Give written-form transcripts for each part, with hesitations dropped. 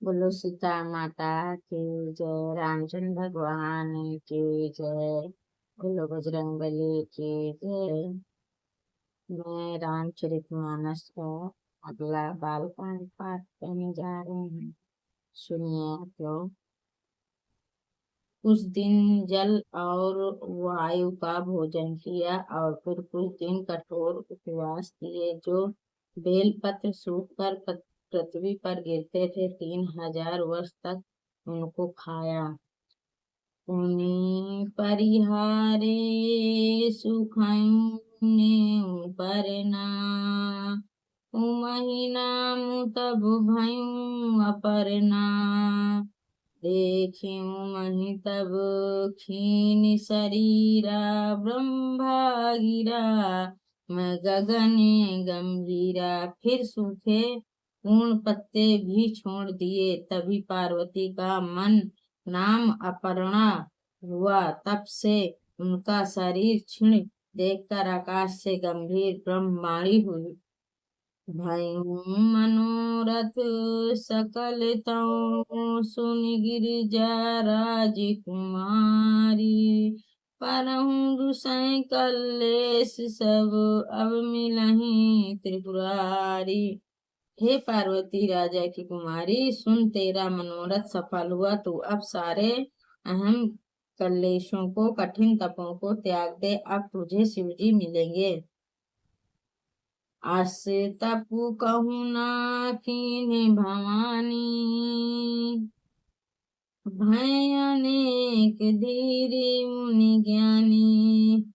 बोलो सीता माता की जय, रामचंद्र भगवान की जय, बोलो बजरंग बली की जय। मैं रामचरितमानस का अगला बालकांड पाठ करने जा रही हूँ। सुनिए आप लोग। कुछ दिन जल और वायु का भोजन किया और फिर कुछ दिन कठोर उपवास किए। जो बेलपत्र सूखकर पृथ्वी पर गिरते थे, 3000 वर्ष तक उनको खाया। पुनि परिहारे सुखयुं परना, उमहि नाम तब भयुं अपर्णा। देखियो मही तब खीन शरीरा, ब्रह्मा गिरा मैं गगन गंभीरा। फिर सूखे पूर्ण पत्ते भी छोड़ दिए। तभी पार्वती का मन नाम अपर्णा हुआ। तब से उनका शरीर क्षीण देखकर आकाश से गंभीर ब्रह्मवाणी हुई। भयउ मनोरथ सकल तऊ, सुन गिरिजा राजकुमारी। परहु दुसै कल्लेश सब, अब मिलहि त्रिपुरारी। हे पार्वती राजा की कुमारी, सुन, तेरा मनोरथ सफल हुआ। तू अब सारे अहम कलेशों को, कठिन तपों को त्याग दे। अब तुझे शिवजी मिलेंगे। आस तपु कहूँ ना कीन्ह भवानी, भय अनेक धीरे मुनि ज्ञानी।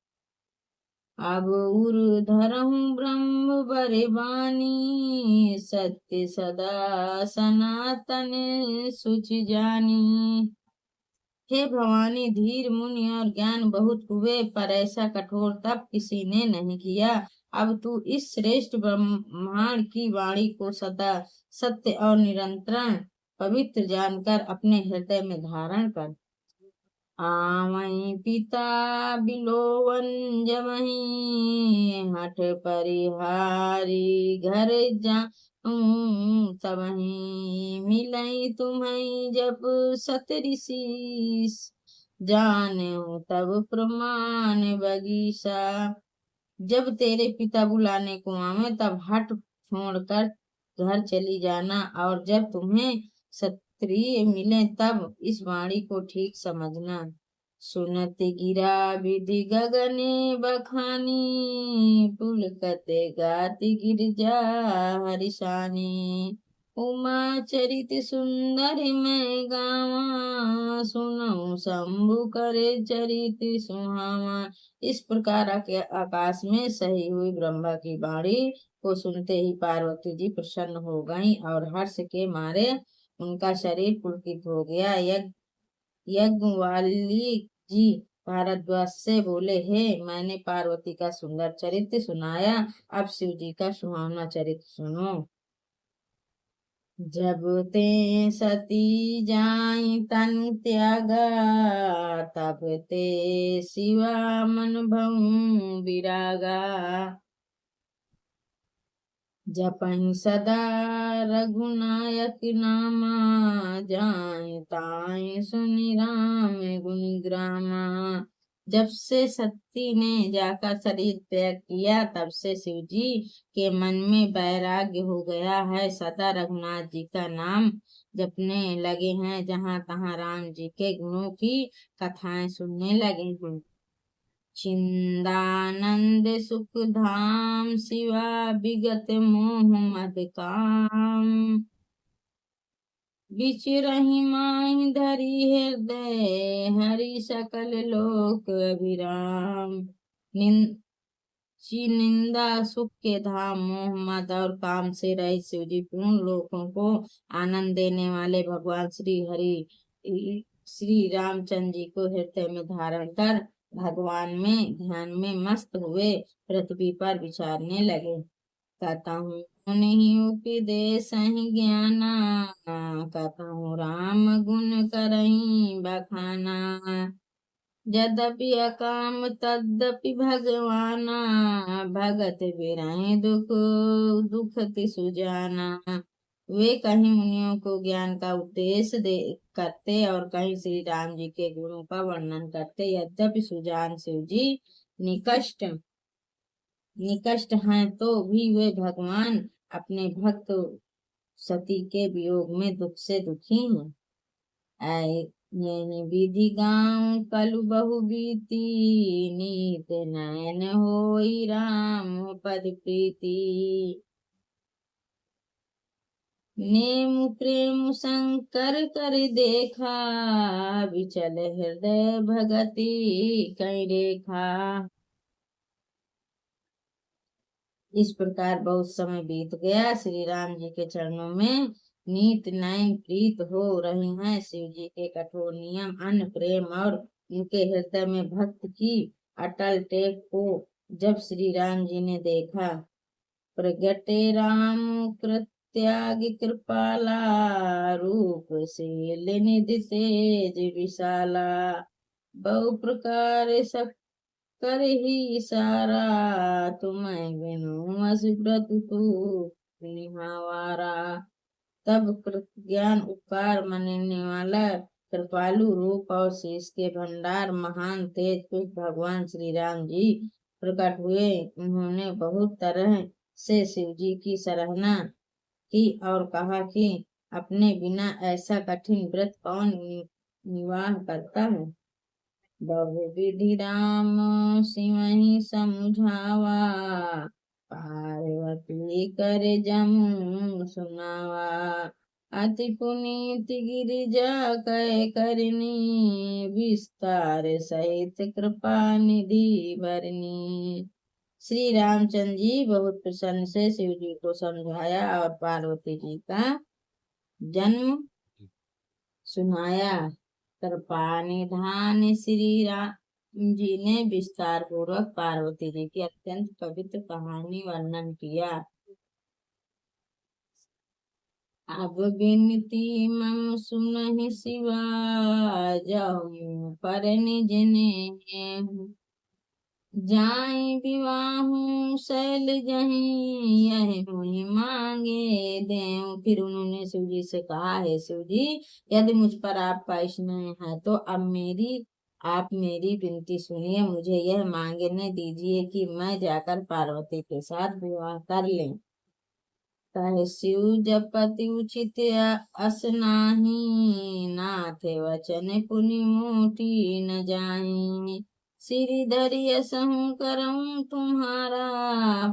अब उर धरहु ब्रह्म बरबानी, सत्य सदा सनातन सुच जानी। हे भवानी, धीर मुनि और ज्ञान बहुत हुए, पर ऐसा कठोर तप किसी ने नहीं किया। अब तू इस श्रेष्ठ ब्रह्मांड की वाणी को सदा सत्य और निरंतर पवित्र जानकर अपने हृदय में धारण कर। आवै पिता बिलोवन जमहि, हठ परिहारी घर जाऊं तबहि। मिलई तुम्हें जब सत ऋषि, जाने तब प्रमाण बगीचा। जब तेरे पिता बुलाने को आवे तब हट छोड़कर घर चली जाना, और जब तुम्हें क्षत्रिय मिले तब इस वाणी को ठीक समझना। सुनत गिरा विधि गगने बखानी, पुलकते गाति गिरजा हरिशानी। उमा चरित सुंदर मैं गावा, सुनऊ शंभु करे चरित सुहावा। इस प्रकार आकाश में सही हुई ब्रह्मा की वाणी को सुनते ही पार्वती जी प्रसन्न हो गईं और हर्ष के मारे उनका शरीर पुलकित हो गया। यज्ञवाली जी भारद्वाज से बोले, हे, मैंने पार्वती का सुंदर चरित्र सुनाया, अब शिव जी का सुहावना चरित्र सुनो। जब ते सती जाई तन त्यागा, तब ते शिवा मन भऊ विरागा। जपहि सदा रघुनायक नामा, जाय ताय सुनि राम गुण ग्रामा। जब से सती ने जाकर शरीर त्याग किया, तब से शिव जी के मन में वैराग्य हो गया है। सदा रघुनाथ जी का नाम जपने लगे हैं, जहाँ तहाँ राम जी के गुणों की कथाएं सुनने लगे हैं। चिंदानंद सुख धाम, शिवा विगत मोह मद काम। बिचरहि माहि धरि हृदय, हरि सकल लोक अभिराम। निंदा सुख के धाम, मोह मद और काम से रहित शिवजी पूर्ण लोकों को आनंद देने वाले भगवान श्री हरि श्री रामचंद्र जी को हृदय में धारण कर भगवान में ध्यान में मस्त हुए पृथ्वी पर विचारने लगे। कतहु नहीं उपदेश ज्ञाना, कतहु राम गुण करही बखाना। यद्यपि अकाम तद्यपि भगवाना, भगत बिरहि दुख दुखति सुजाना। वे कहीं मुनियों को ज्ञान का उपदेश दे करते और कहीं श्री राम जी के गुणों का वर्णन करते। यद्यपि सुजान शिव जी निकष्ट निकष्ट हैं तो भी वे भगवान अपने भक्त सती के वियोग में दुख से दुखी हैं। यही विधि गाँव कलु बहु बीती, नीत नयन होई राम पद प्रीति। नेम प्रेम शंकर कर देखा, विचल हृदय भगति कई रेखा। इस प्रकार बहुत समय बीत गया। श्री राम जी के चरणों में नीत नयन प्रीत हो रही हैं। शिव जी के कठोर नियम, अन्न, प्रेम और उनके हृदय में भक्त की अटल टेक को जब श्री राम जी ने देखा, प्रगटे राम कृत्याग कृपाला, रूप शील निधि तेज विशाला। बहु प्रकार सब कर ही सारा, तुम्हें बिनु असुव्रत तू निहावारा। तब ज्ञान उपकार मनने वाला कृपालु रूप और शीश के भंडार महान तेज पुरुष भगवान श्री राम जी प्रकट हुए। उन्होंने बहुत तरह से शिव जी की सराहना की और कहा कि अपने बिना ऐसा कठिन व्रत कौन निर्वाह करता है। बहु विधि राम सिमहि समुझावा, पार्वती कर जमु सुनावा। अति पुनीत गिरिजा कै करनी, विस्तार सहित कृपा निधि भरनी। श्री रामचंद्र जी बहुत प्रसन्न से शिव जी को समझाया और पार्वती जी का जन्म सुनाया। कृपा निधान श्री राम जी ने विस्तार पूर्वक पार्वती जी की अत्यंत पवित्र कहानी वर्णन किया। अब बिनती मम सुनहि शिवा, जाऊं पर निज ने। जाय विवाहु शैल जहीं, यह मुनि मांगे देव। फिर उन्होंने शिव जी से कहा, है शिव जी, यदि मुझ पर आपका स्नेह है तो अब आप मेरी विनती सुनिए। मुझे यह मांगने दीजिए कि मैं जाकर पार्वती के साथ विवाह कर लें। कहे शिव जपति उचित अस नाही, नाथ वचन पुनि मोटी न जाई। श्रीधरि असहु करऊं तुम्हारा,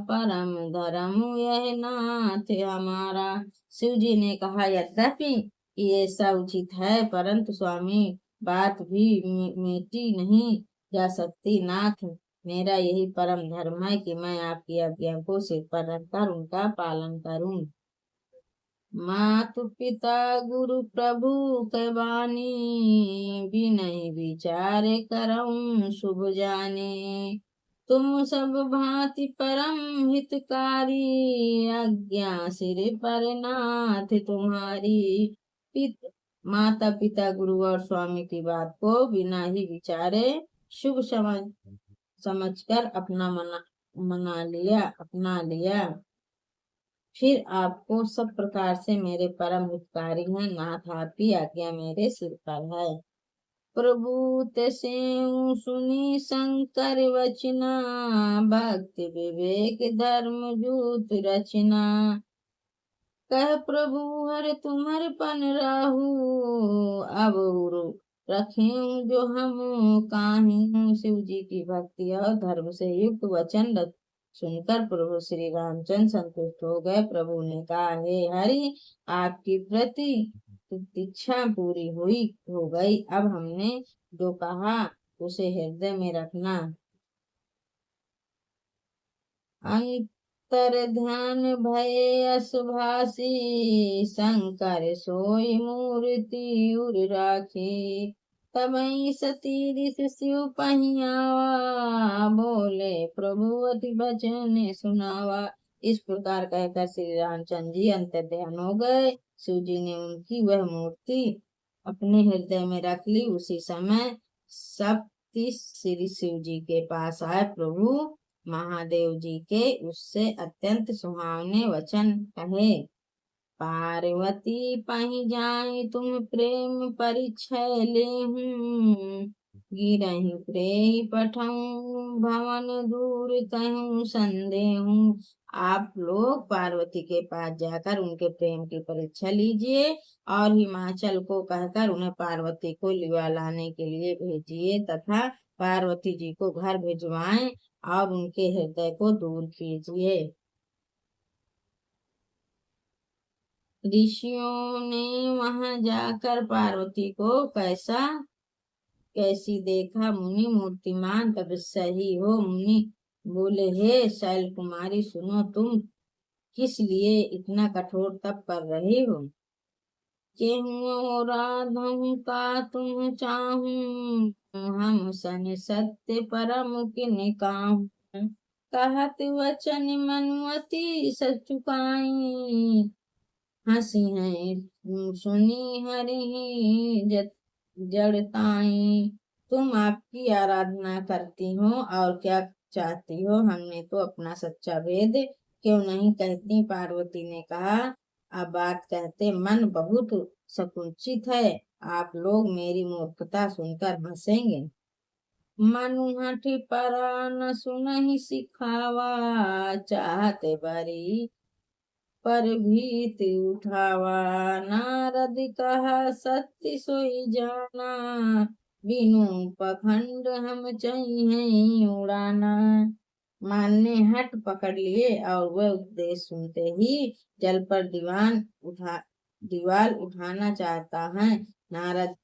परम धर्म यह नाथ हमारा। शिव जी ने कहा, यद्यपि ये ऐसा उचित है, परंतु स्वामी बात भी मिटी नहीं जा सकती। नाथ, मेरा यही परम धर्म है कि मैं आपकी आज्ञा को सिर पर रखकर उनका पालन करूं। मातु पिता गुरु प्रभु कैवानी, बिनहि विचार करऊं शुभ जाने। तुम सब भांति परम हितकारी, आज्ञा सिर पर नाथ तुम्हारी। माता पिता गुरु और स्वामी की बात को बिना ही विचारे शुभ समझकर अपना लिया। फिर आपको सब प्रकार से मेरे परम हितकारी हैं। नाथ, आपकी आज्ञा मेरे सिर पर है। प्रभु तसे सुनी शंकर वचना, भक्ति विवेक धर्म जूत रचना। कह प्रभु हर तुम्हारे पन राहु, अब रखें जो हम काहू। शिव जी की भक्ति और धर्म से युक्त वचन सुनकर प्रभु श्री रामचंद्र संतुष्ट हो गए। प्रभु ने कहा, हे हरि, आपकी प्रतीक्षा पूरी हो गई। अब हमने जो कहा उसे हृदय में रखना। अंतर ध्यान भय असुभाषी, शंकर सोई मूर्ति उर राखी। तबई सती शिव पहियावा, बोले प्रभु अति बचन सुनावा। इस प्रकार कहकर श्री रामचंद्र जी अंतर ध्यान हो गए। शिव जी ने उनकी वह मूर्ति अपने हृदय में रख ली। उसी समय सप्ती श्री शिव जी के पास आए। प्रभु महादेव जी के उससे अत्यंत सुहावने वचन कहे। पार्वती पही जाए तुम प्रेम परिचय लेहूं, गिरहि प्रेई पठऊं भवन दूर तहूं संदेहूं। आप लोग पार्वती के पास जाकर उनके प्रेम की परीक्षा लीजिए और हिमाचल को कहकर उन्हें पार्वती को लिवा लाने के लिए भेजिए तथा पार्वती जी को घर भिजवाएं और उनके हृदय को दूर कीजिए। ऋषियों ने वहां जाकर पार्वती को कैसी देखा। मुनि मूर्तिमान तपस्वी हो। मुनि बोले, हे शैल कुमारी सुनो, तुम किस लिए इतना कठोर तप कर रही हो। केहूँ राधम का तुम चाहूं, हम सन सत्य परम किन काहूं। कहत वचन मनुमति सचुकाई, हंसी है सुनी हरि जड़ताई। तुम आपकी आराधना करती हो और क्या चाहती हो, हमने तो अपना सच्चा वेद क्यों नहीं कहती। पार्वती ने कहा, अब बात कहते मन बहुत संकुचित है, आप लोग मेरी मूर्खता सुनकर हंसेंगे। मनुहठि परा न सुनहि सिखावा, चाहते बरी पर भीत उठावा। नारद कहा सत्य सोई जाना, बिनु पखंड हम चाहिए उड़ाना। मान ने हट पकड़ लिए और वह उपदेश सुनते ही जल पर दीवाल उठाना चाहता है। नारद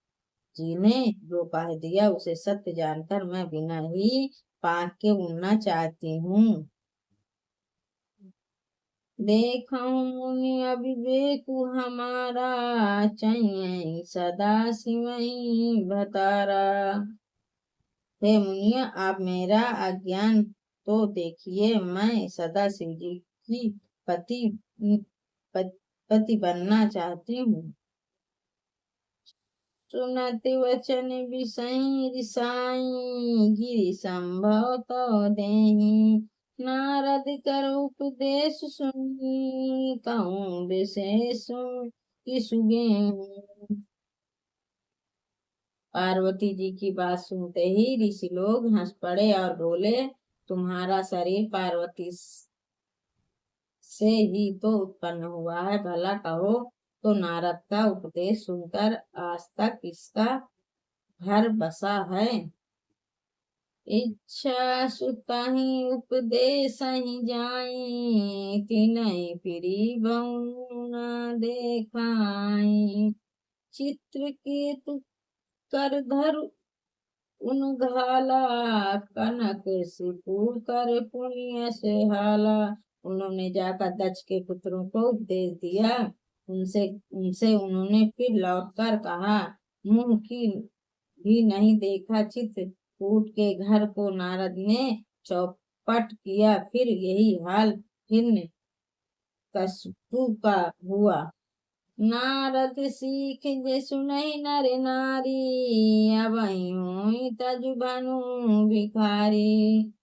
जी ने जो कह दिया उसे सत्य जानकर मैं बिना ही पाक के उड़ना चाहती हूँ। देखो मुनि अविवेक हमारा, चाहिए सदा शिवई भतारा। हे मुनिया, आप मेरा अज्ञान तो देखिए, मैं सदा शिव जी की पति बनना चाहती हूँ। सुनति वचन बिसई रिसाई, गिरि संभव तो देही। नारद कर उपदेश सुनी, कहूँ विशेष कि सुगेहूँ। पार्वती जी की बात सुनते ही ऋषि लोग हंस पड़े और बोले, तुम्हारा शरीर पार्वती से ही तो उत्पन्न हुआ है, भला कहो तो नारद का उपदेश सुनकर आज तक किसका घर बसा है। इच्छा सुतहि उपदेश ही जाई, तिनहि फिरी बहु न देखाई। चित्रकेतु कर धर उन घाला, कनक सिपुर कर पुण्य से हाला। उन्होंने जाकर दक्ष के पुत्रों को उपदेश दिया। उनसे उनसे उन्होंने फिर लौटकर कहा, मुंह की भी नहीं देखा चित्रकूट के घर को नारद ने चौपट किया। फिर यही हाल हिरण्य कश्यपु का हुआ। नारद सीख जे सुनहि नर नारी, अबहि होई तजु बनु भिखारी।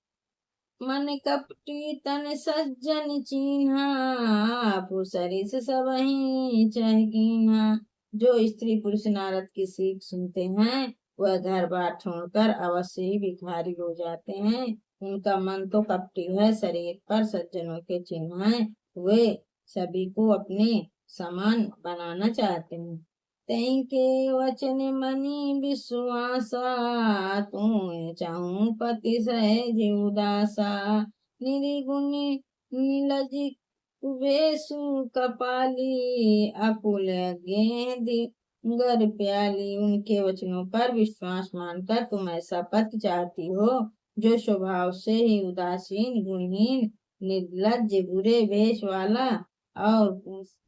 मन कपटी तन सज्जन चीन्हा, सरिस सबहि चहकीन्हा। जो स्त्री पुरुष नारद की सीख सुनते हैं वह घर बार छोड़कर अवश्य ही भिखारी हो जाते हैं। उनका मन तो कपटी है, शरीर पर सज्जनों के चिन्ह हैं, वे सभी को अपने समान बनाना चाहते हैं। तई के वचन मनी विश्वासा, तू चाहूं पति सहज उदासा। निर्गुणी नीलजी कुबेसु कपाली, अकुल गेंद गर प्याली। उनके वचनों पर विश्वास मानकर तुम ऐसा पति चाहती हो जो स्वभाव से ही उदासीन, गुणहीन, निर्लज्ज, बुरे वेश वाला और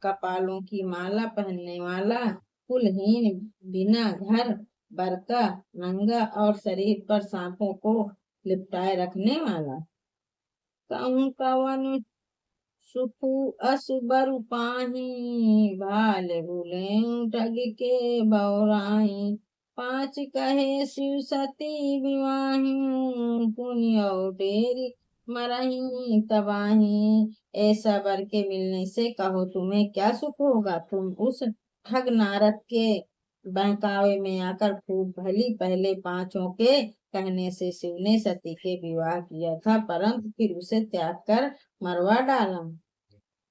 कपालों की माला पहनने वाला, कुलहीन, बिना घर बर का, नंगा और शरीर पर सांपों को लिपटाए रखने वाला। कहूँ कवन सुखु असुबर पाही, भाल भूले ठग के बौराही। पाँच कहे शिव सती विवाही, पुण्य ढेरी मरही तबाही। ऐसा वर के मिलने से कहो तुम्हें क्या सुख होगा। तुम उस ठग नारद के बहकावे में आकर खूब भली। पहले पांचों के कहने से शिव ने सती के विवाह किया था, परंतु फिर उसे त्याग कर मरवा डाला।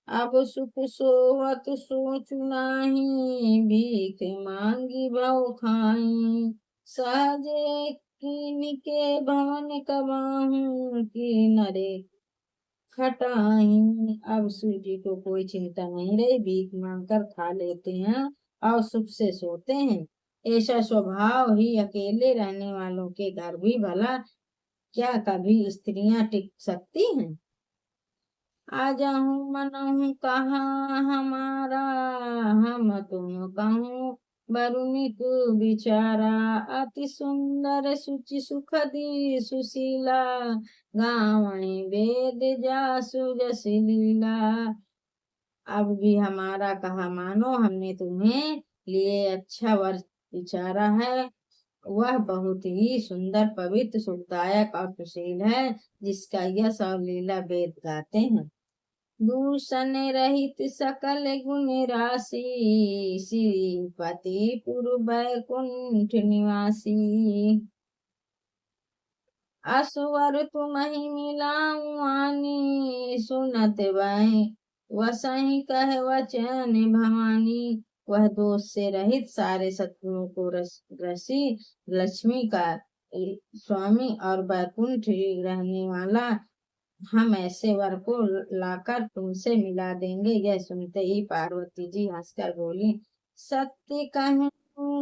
अब सुख सोवत सोचु नाही, भीख मांगी भव खाई। सहजे कीन के भवन कमाहूं, की नरे खटाई। अब शिव जी को कोई चिंता नहीं रही, भीख मांग कर खा लेते हैं और सुख से सोते हैं। ऐसा स्वभाव ही अकेले रहने वालों के घर भी भला क्या कभी स्त्रियां टिक सकती हैं। आ जाऊं मनहु कहाँ हमारा, हम तुम कहूँ बरुनी तू बिचारा। अति सुंदर सुचि सुखदी सुशीला, गावणी वेद जासु जस लीला। अब भी हमारा कहा मानो, हमने तुम्हें लिए अच्छा वर विचारा है। वह बहुत ही सुंदर पवित्र सुखदायक और सुशील है, जिसका यश और लीला वेद गाते हैं। दूषण रहित सकल गुण राशि, श्रीपति पुर बैकुंठ निवासी। असवर तुम्हि मिलाऊं आनी, सुनत वसहि कह वचन भवानी। वह दोष से रहित सारे सत्गुणों को रसी, लक्ष्मी का स्वामी और बैकुंठ रहने वाला, हम ऐसे वर को लाकर तुमसे मिला देंगे। यह सुनते ही पार्वती जी हंसकर बोली, सत्य कहूँ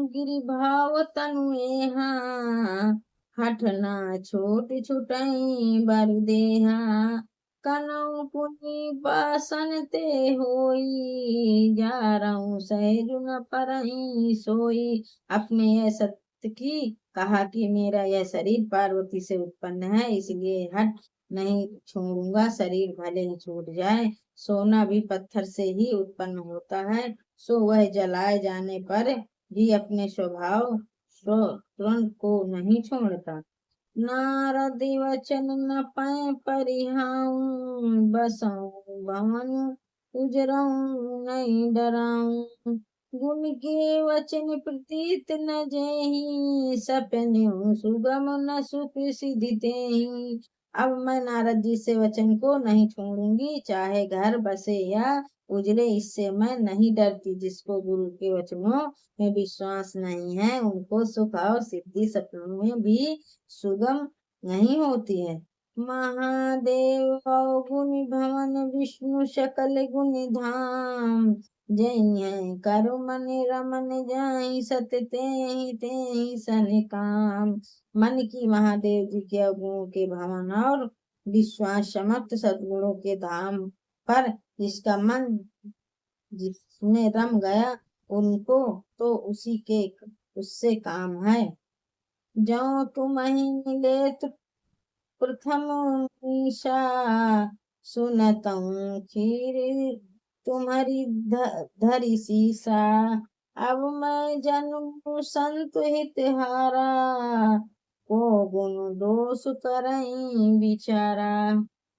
गिरि भाव तनु यहाँ, हठना छोट छुटई बर देहा। कनऊ पुनि बासन ते होई, जा रहूं सहज न परही सोई। अपने यह सत्य की कहा कि मेरा यह शरीर पार्वती से उत्पन्न है, इसलिए हट नहीं छोड़ूंगा। शरीर भले ही छूट जाए, सोना भी पत्थर से ही उत्पन्न होता है, सो वह जलाए जाने पर भी अपने स्वभाव स्वतंत्र को नहीं छोड़ता। नारद वचन न पै परिहाऊं, बसऊं भवन उजराऊं नहीं डराऊं। गुण के वचन प्रतीत न जेहि, सपने सुगम न सुख सिद्धि तेहि। अब मैं नारद जी से वचन को नहीं छोड़ूंगी, चाहे घर बसे या उजड़े, इससे मैं नहीं डरती। जिसको गुरु के वचनों में विश्वास नहीं है, उनको सुख और सिद्धि सपनों में भी सुगम नहीं होती है। महादेव गुण भवन, विष्णु सकल गुण धाम। जय है करु मन रमन जाई, सत तेहि तेहि सन काम। मन की महादेव जी के अवगुणों के भवन और विश्वास समस्त सद्गुणों के धाम पर जिसका मन जिसमें रम गया, उनको तो उसी के उससे काम है। जो तुम्हि मिले प्रथम निशा, सुनतऊं खीर तुम्हारी धरी सीसा। अब मैं जन्म संत हितहारा, को गुण दोष करई बिचारा।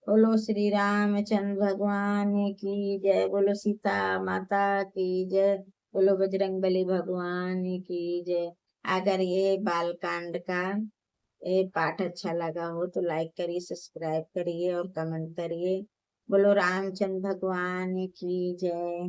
बोलो श्री रामचंद्र भगवान की जय, बोलो सीता माता की जय, बोलो बजरंगबली भगवान की जय। अगर ये बालकांड का ये पाठ अच्छा लगा हो तो लाइक करिए, सब्सक्राइब करिए और कमेंट करिए। बोलो रामचंद्र भगवान की जय।